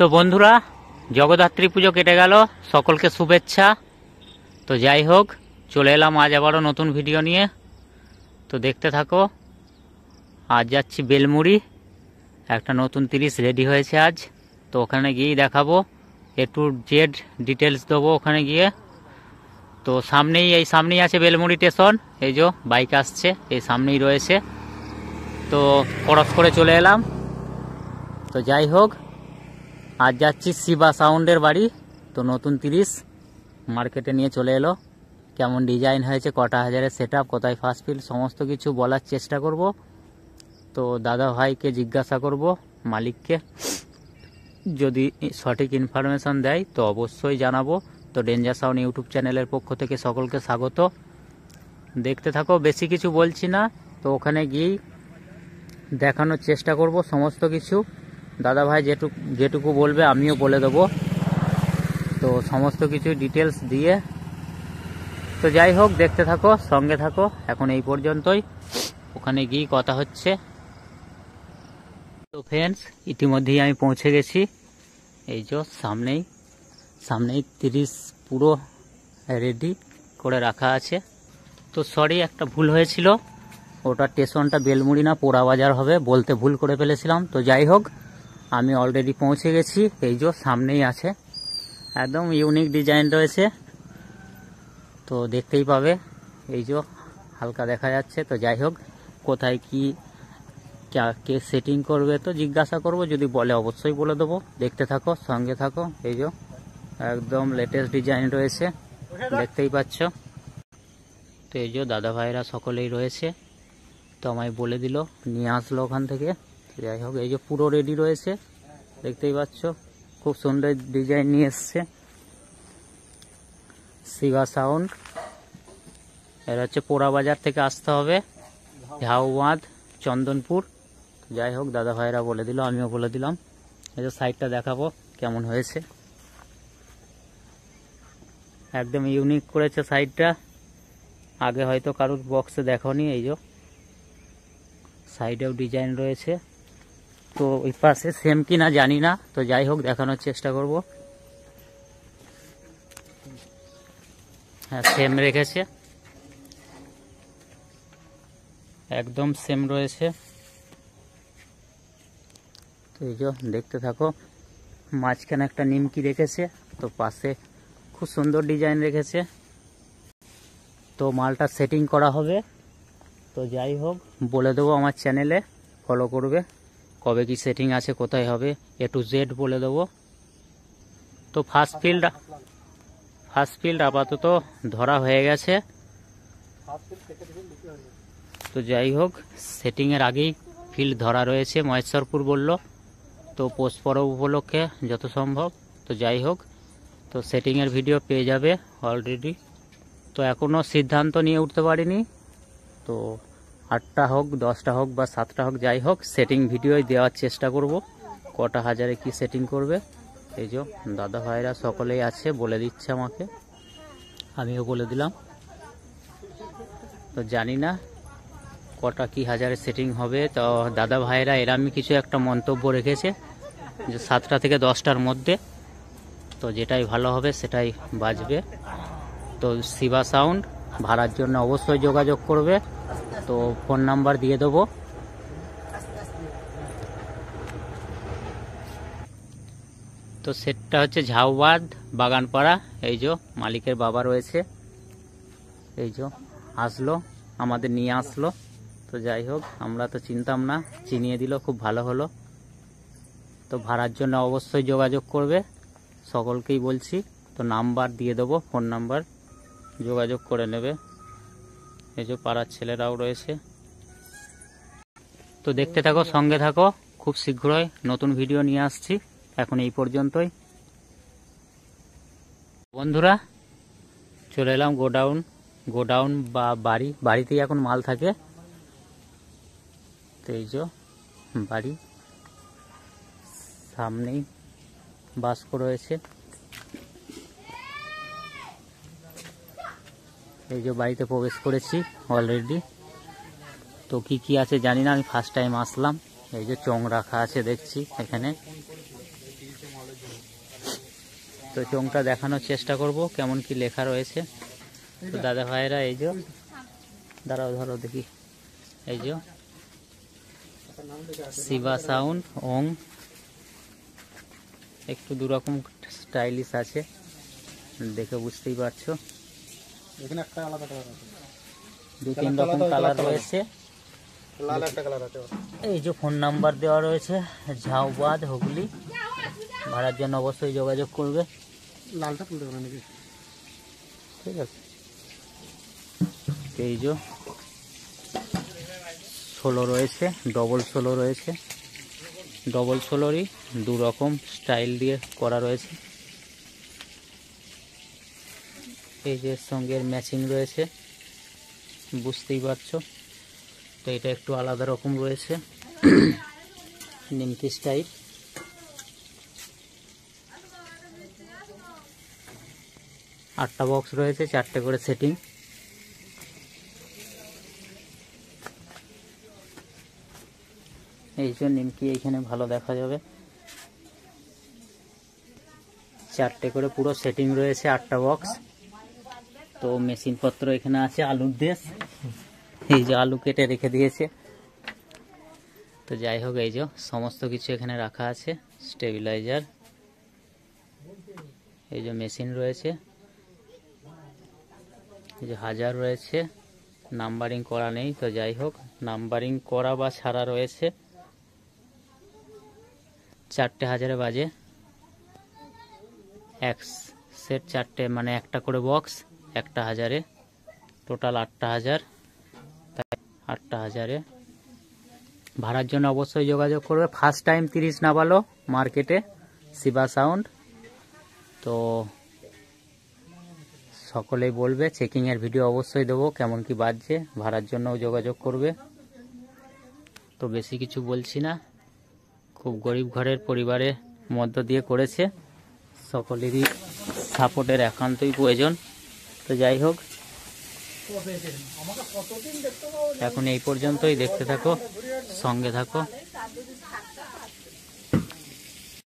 তো বন্ধুরা, জগদ্ধাত্রী পুজো কেটে গেল, সকলকে শুভেচ্ছা। তো যাই হোক, চলে এলাম আজ আবারও নতুন ভিডিও নিয়ে। তো দেখতে থাকো। আজ যাচ্ছি বেলমুড়ি, একটা নতুন 30 রেডি হয়েছে আজ। তো ওখানে গিয়েই দেখাবো, A to Z ডিটেলস দেবো ওখানে গিয়ে। তো সামনেই আছে বেলমুড়ি স্টেশন। এই যে বাইক আসছে, এই সামনেই রয়েছে। তো ক্রস করে চলে এলাম। তো যাই হোক, আজ যাচ্ছি শিবা সাউন্ডের বাড়ি। তো নতুন 30 মার্কেটে নিয়ে চলে এলো। কেমন ডিজাইন হয়েছে, কটা হাজারের সেট আপ, কোথায় ফার্স্ট ফিল, সমস্ত কিছু বলার চেষ্টা করব। তো দাদা ভাইকে জিজ্ঞাসা করব, মালিককে, যদি সঠিক ইনফরমেশান দেয় তো অবশ্যই জানাবো। তো ডেঞ্জার সাউন্ড ইউটিউব চ্যানেলের পক্ষ থেকে সকলকে স্বাগত। দেখতে থাকো, বেশি কিছু বলছি না। তো ওখানে গিয়েই দেখানোর চেষ্টা করব সমস্ত কিছু। দাদা ভাই যেটুকু বলবে আমিও বলে দেবো। তো সমস্ত কিছু ডিটেলস দিয়ে, তো যাই হোক, দেখতে থাকো, সঙ্গে থাকো। এখন এই পর্যন্তই, ওখানে গিয়ে কথা হচ্ছে। তো ফ্রেন্ডস, ইতিমধ্যেই আমি পৌঁছে গেছি। এই যে সামনেই 30 পুরো রেডি করে রাখা আছে। তো সরি, একটা ভুল হয়েছিল, ওটা স্টেশনটা বেলমুড়ি না পোড়া বাজার হবে, বলতে ভুল করে ফেলেছিলাম। তো যাই হোক, আমি অলরেডি পৌঁছে গেছি। এই যে সামনেই আছে, একদম ইউনিক ডিজাইন রয়েছে। তো দেখতেই পাবে, এই যে হালকা দেখা যাচ্ছে। তো যাই হোক, কোথায় কি কে সেটিং করবে তো জিজ্ঞাসা করব, যদি বলে অবশ্যই বলে দেবো। দেখতে থাকো, সঙ্গে থাকো। এই যে একদম লেটেস্ট ডিজাইন রয়েছে, দেখতেই পাচ্ছ। তো এই যে দাদা ভাইরা সকলেই রয়েছে। তো আমায় বলে দিল, নিয়ে আসলো ওখান থেকে। যাই হোক, এই যে পুরো রেডি রয়েছে, দেখতেই পাচ্ছ। খুব সুন্দর ডিজাইন নিয়ে এসছে শিবা সাউন্ড। এরা হচ্ছে পোড়া বাজার থেকে আসতে হবে, ঝাউবাঁধ, চন্দনপুর। যাই হোক, দাদা ভাইরা বলে দিল, আমিও বলে দিলাম। এই যে সাইডটা দেখাবো কেমন হয়েছে, একদম ইউনিক করেছে সাইডটা। আগে হয়তো কারোর বক্সে দেখোনি। এই যে সাইডেও ডিজাইন রয়েছে। তো ওই পাশে সেম কি না জানি না। তো যাই হোক, দেখানোর চেষ্টা করব। হ্যাঁ, সেম রেখেছে, একদম সেম রয়েছে। তো এই যে দেখতে থাকো, মাঝখানে একটা নিমকি রেখেছে। তো পাশে খুব সুন্দর ডিজাইন রেখেছে। তো মালটা সেটিং করা হবে। তো যাই হোক, বলে দেবো আমার চ্যানেলে, ফলো করবে। কবে কি সেটিং আছে, কোথায় হবে, A to Z বলে দেবো। তো ফার্স্ট ফিল্ড আপাতত ধরা হয়ে গেছে। তো যাই হোক, সেটিংয়ের আগেই ফিল্ড ধরা রয়েছে, মহেশ্বরপুর বলল। তো পৌষ পরব উপলক্ষে যত সম্ভব। তো যাই হোক, তো সেটিংয়ের ভিডিও পেয়ে যাবে অলরেডি। তো এখনও সিদ্ধান্ত নিয়ে উঠতে পারিনি। তো 8টা হোক, 10টা হোক বা 7টা হোক, যাই হোক, সেটিং ভিডিওই দেওয়ার চেষ্টা করব, কটা হাজারে কি সেটিং করবে। এই যে দাদা ভাইরা সকলেই আছে, বলে দিচ্ছে আমাকে, আমিও বলে দিলাম। তো জানি না কটা কি হাজারে সেটিং হবে। তো দাদা ভাইরা এরমই কিছু একটা মন্তব্য রেখেছে, যে 7টা থেকে 10টার মধ্যে। তো যেটাই ভালো হবে সেটাই বাজবে। তো শিবা সাউন্ড ভাড়ার জন্য অবশ্যই যোগাযোগ করবে। তো ফোন নাম্বার দিয়ে দেবো। তো সেটটা হচ্ছে ঝাউবাঁধ, বাগানপাড়া। এই যে মালিকের বাবা রয়েছে, এই যে আসলো, আমাদের নিয়ে আসলো। তো যাই হোক, আমরা তো চিনতাম না, চিনিয়ে দিল, খুব ভালো হলো। তো ভাড়ার জন্য অবশ্যই যোগাযোগ করবে, সকলকেই বলছি। তো নাম্বার দিয়ে দেবো, ফোন নাম্বার, যোগাযোগ করে নেবে। এই যে পাড়ার ছেলেরাও রয়েছে। তো দেখতে থাকো, সঙ্গে থাকো, খুব শীঘ্রই নতুন ভিডিও নিয়ে আসছি। এখন এই পর্যন্তই বন্ধুরা। চলে এলাম গোডাউন বা বাড়িতেই এখন মাল থাকে। তো এই যে বাড়ি, সামনেই বাস্ক রয়েছে। এই যে বাড়িতে প্রবেশ করেছি অলরেডি। তো কি কি আছে জানি না, আমি ফার্স্ট টাইম আসলাম। এই যে চং রাখা আছে দেখছি এখানে। তো চোঙটা দেখানোর চেষ্টা করব কেমন কি লেখা রয়েছে। তো দাদা ভাইয়েরা এই যে, দাঁড়াও ধরো দেখি, এই যে শিবা সাউন্ড ওং, একটু দুরকম স্টাইলিশ আছে, দেখে বুঝতেই পারছো। এখানে একটা আলাদা কালার আছে, 2-3 রকম কালার রয়েছে। লাল একটা কালার আছে। এই যে ফোন নাম্বার দেওয়া রয়েছে, ঝাউবাদ হুগলি। ভাড়ার জন্য অবশ্যই যোগাযোগ করবে। লালটা তুলতে পারো নাকি? ঠিক আছে। এই যে 16 রয়েছে, ডবল 16 রয়েছে। ডবল 16রই 2 রকম স্টাইল দিয়ে করা রয়েছে। এই যে সঙ্গে ম্যাচিং রয়েছে, বুঝতেই পারছো। তো এটা একটু আলাদা রকম রয়েছে, নিমকি স্টাইল। আটটা বক্স রয়েছে, 4টে করে সেটিং। এই যে নিমকি এইখানে ভালো দেখা যাবে। 4টে করে পুরো সেটিং রয়েছে, 8টা বক্স। তো মেশিন পত্র এখানে আছে, আলুর দেশ। এই যে আলু কেটে রেখে দিয়েছে। তো যাই হোক, এই যে সমস্ত কিছু এখানে রাখা আছে। স্টেবিলাইজার, এই যে মেশিন রয়েছে, এই যে হাজার রয়েছে। নাম্বারিং করা নেই, তো যাই হোক নাম্বারিং করা বা ছাড়া রয়েছে। 4টে হাজারে বাজে, এক সেট 4টে, মানে একটা করে বক্স, একটা হাজারে। টোটাল 8টা হাজার, তাই 8টা হাজারে। ভাড়ার জন্য অবশ্যই যোগাযোগ করবে। ফার্স্ট টাইম 30 নামালো মার্কেটে শিবা সাউন্ড। তো সকলেই বলবে, চেকিংয়ের ভিডিও অবশ্যই দেবো কেমন কি বাজছে। ভাড়ার জন্যও যোগাযোগ করবে। তো বেশি কিছু বলছি না, খুব গরিব ঘরের পরিবারের মধ্য দিয়ে করেছে, সকলেরই সাপোর্টের একান্তই প্রয়োজন। তো যাই হোক, এখন এই পর্যন্তই। দেখতে থাকো, সঙ্গে থাকো।